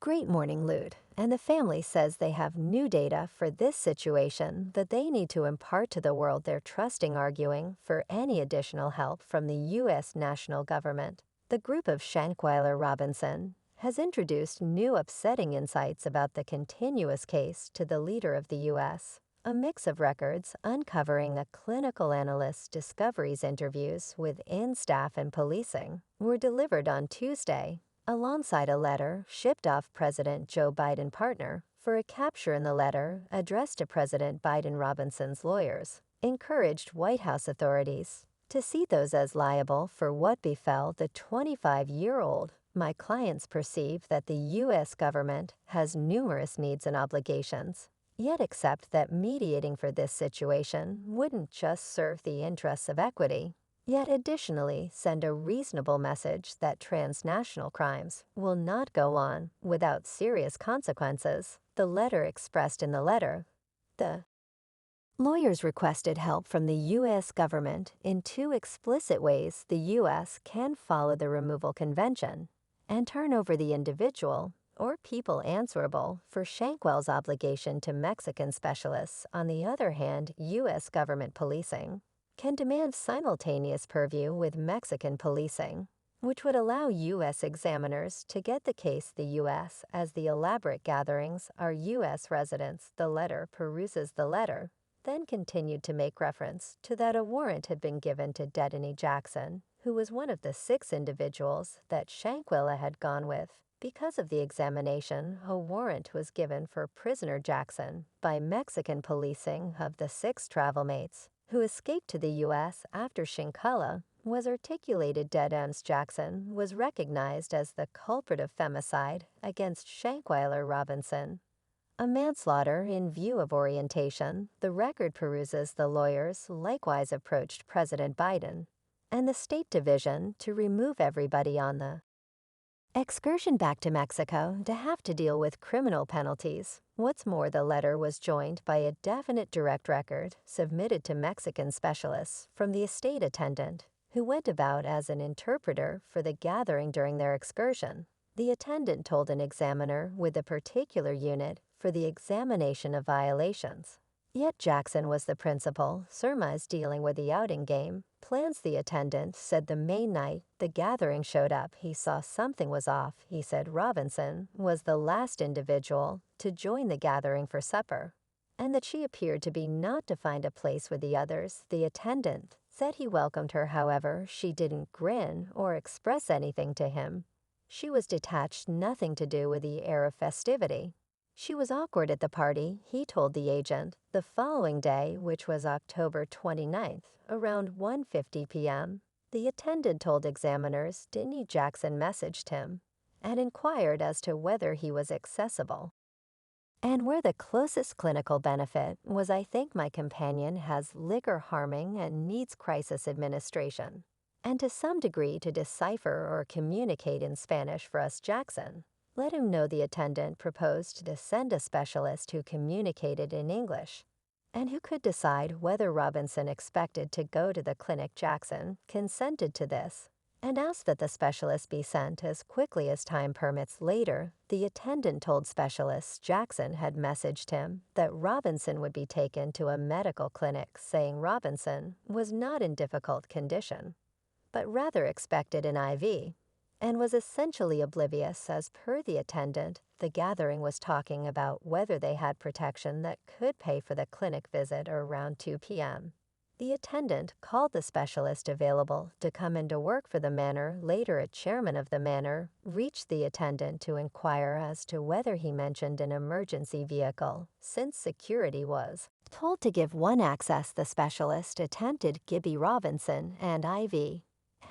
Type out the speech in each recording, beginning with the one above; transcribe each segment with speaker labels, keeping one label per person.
Speaker 1: Great morning, Lude. And the family says they have new data for this situation that they need to impart to the world. They're trusting, arguing for any additional help from the U.S. national government. The group of Shanquella Robinson has introduced new upsetting insights about the continuous case to the leader of the U.S. A mix of records uncovering a clinical analyst's discoveries interviews within staff and policing were delivered on Tuesday, alongside a letter shipped off President Joe Biden partner for a capture. In the letter, addressed to President Biden, Robinson's lawyers encouraged White House authorities to see those as liable for what befell the 25-year-old. My clients perceive that the U.S. government has numerous needs and obligations, yet accept that mediating for this situation wouldn't just serve the interests of equity, yet additionally send a reasonable message that transnational crimes will not go on without serious consequences. The letter expressed in the letter. The lawyers requested help from the U.S. government in two explicit ways. The U.S. can follow the removal convention and turn over the individual or people answerable for Shanquella's obligation to Mexican specialists. On the other hand, U.S. government policing can demand simultaneous purview with Mexican policing, which would allow U.S. examiners to get the case the U.S. as the elaborate gatherings are U.S. residents. The letter peruses the letter, then continued to make reference to that a warrant had been given to Dedany Jackson, who was one of the 6 individuals that Shanquella had gone with. Because of the examination, a warrant was given for prisoner Jackson by Mexican policing of the 6 travel mates who escaped to the U.S. after Shanquella was articulated. Dedany Jackson was recognized as the culprit of femicide against Shanquella Robinson, a manslaughter in view of orientation. The record peruses. The lawyers likewise approached President Biden and the State Division to remove everybody on the excursion back to Mexico to have to deal with criminal penalties. What's more, the letter was joined by a definite direct record submitted to Mexican specialists from the estate attendant, who went about as an interpreter for the gathering during their excursion. The attendant told an examiner with a particular unit for the examination of violations. Yet Jackson was the principal, surmised dealing with the outing game plans. The attendant said the main night the gathering showed up, he saw something was off. He said Robinson was the last individual to join the gathering for supper, and that she appeared to be not to find a place with the others. The attendant said he welcomed her, however, she didn't grin or express anything to him. She was detached, nothing to do with the air of festivity. She was awkward at the party, he told the agent. The following day, which was October 29th, around 1:50 p.m., the attendant told examiners Dedany Jackson messaged him and inquired as to whether he was accessible and where the closest clinical benefit was. I think my companion has liquor harming and needs crisis administration, and to some degree to decipher or communicate in Spanish for us. Jackson let him know. The attendant proposed to send a specialist who communicated in English and who could decide whether Robinson expected to go to the clinic. Jackson consented to this and asked that the specialist be sent as quickly as time permits. Later, the attendant told specialists Jackson had messaged him that Robinson would be taken to a medical clinic, saying Robinson was not in difficult condition, but rather expected an IV, and was essentially oblivious. As per the attendant, the gathering was talking about whether they had protection that could pay for the clinic visit around 2 p.m. The attendant called the specialist available to come into work for the manor. Later, a chairman of the manor reached the attendant to inquire as to whether he mentioned an emergency vehicle, since security was told to give one access. The specialist attempted Gibby Robinson and IV.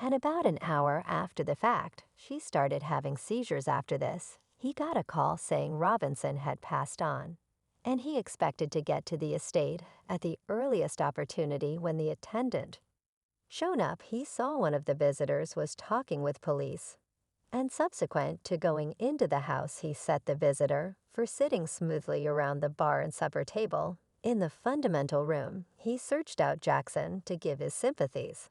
Speaker 1: And about an hour after the fact, she started having seizures. After this, he got a call saying Robinson had passed on, and he expected to get to the estate at the earliest opportunity. When the attendant shown up, he saw one of the visitors was talking with police, and subsequent to going into the house, he set the visitor for sitting smoothly around the bar and supper table. In the fundamental room, he searched out Jackson to give his sympathies,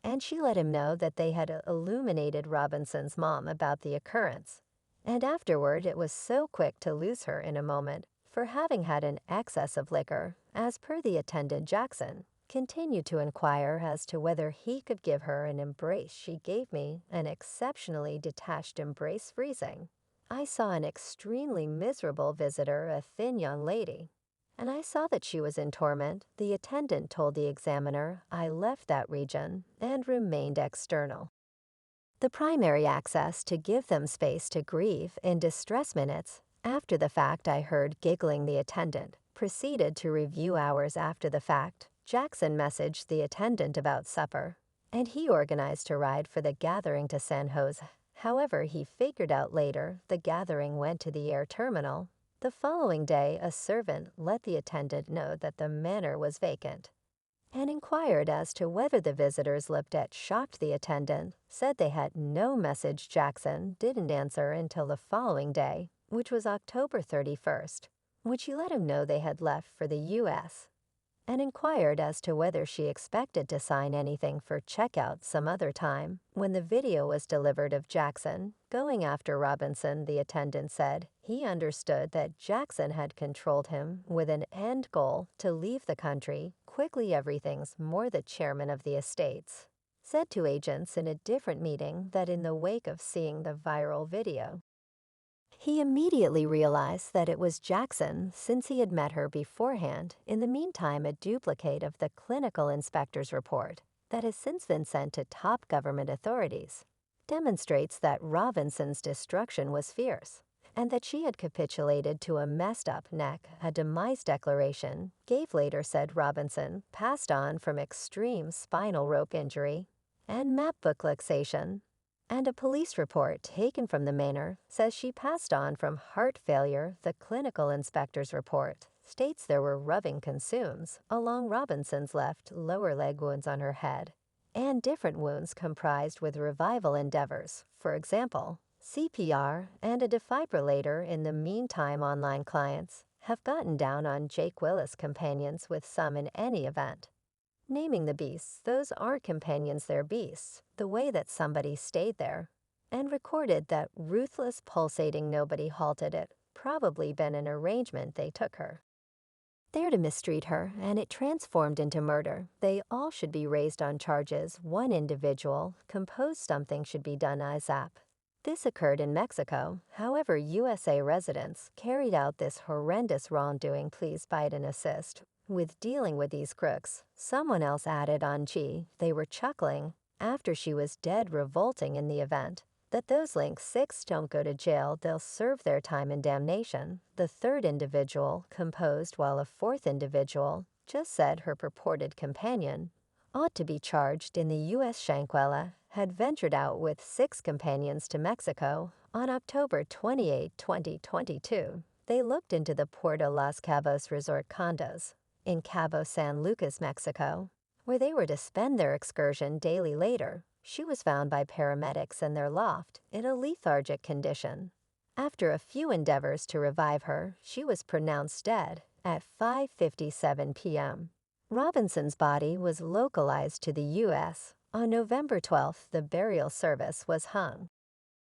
Speaker 1: and she let him know that they had illuminated Robinson's mom about the occurrence And afterward it was so quick to lose her in a moment for having had an excess of liquor, as per the attendant Jackson, continued to inquire as to whether he could give her an embrace. She gave me an exceptionally detached embrace, freezing. I saw an extremely miserable visitor, a thin young lady, and I saw that she was in torment. The attendant told the examiner I left that region and remained external. The primary access to give them space to grieve in distress minutes. After the fact, I heard giggling the attendant, proceeded to review hours after the fact. Jackson messaged the attendant about supper, and he organized a ride for the gathering to San Jose. However, he figured out later the gathering went to the air terminal. The following day, a servant let the attendant know that the manor was vacant and inquired as to whether the visitors looked at. Shocked, the attendant said they had no message. Jackson didn't answer until the following day, which was October 31st, which he let him know they had left for the U.S., and inquired as to whether she expected to sign anything for checkout some other time. When the video was delivered of Jackson going after Robinson, the attendant said he understood that Jackson had controlled him with an end goal to leave the country quickly. Everything's more, the chairman of the estates said to agents in a different meeting that in the wake of seeing the viral video, he immediately realized that it was Jackson since he had met her beforehand. In the meantime, a duplicate of the clinical inspector's report that has since been sent to top government authorities demonstrates that Robinson's destruction was fierce and that she had capitulated to a messed up neck. A demise declaration gave later said Robinson passed on from extreme spinal rope injury and map book luxation, and a police report taken from the manor says she passed on from heart failure. The clinical inspector's report states there were rubbing consumes along Robinson's left lower leg, wounds on her head, and different wounds comprised with revival endeavors, for example, CPR and a defibrillator. In the meantime, online clients have gotten down on Jake Willis companions with some in any event, naming the beasts. Those aren't companions, they're beasts. The way that somebody stayed there and recorded that ruthless pulsating, nobody halted it. Probably been an arrangement. They took her there to mistreat her, and it transformed into murder. They all should be raised on charges. One individual composed something should be done ASAP. This occurred in Mexico. However, USA residents carried out this horrendous wrongdoing. Please Biden assist with dealing with these crooks. Someone else added on, gee, they were chuckling after she was dead, revolting in the event that those links 6 don't go to jail, they'll serve their time in damnation. The third individual composed, while a fourth individual just said her purported companion ought to be charged. In the U.S., Shanquella had ventured out with 6 companions to Mexico on October 28, 2022. They looked into the Puerto Las Cabos resort condos in Cabo San Lucas, Mexico, where they were to spend their excursion. Daily later, she was found by paramedics in their loft in a lethargic condition. After a few endeavors to revive her, she was pronounced dead at 5:57 p.m. Robinson's body was localized to the U.S. On November 12th, the burial service was hung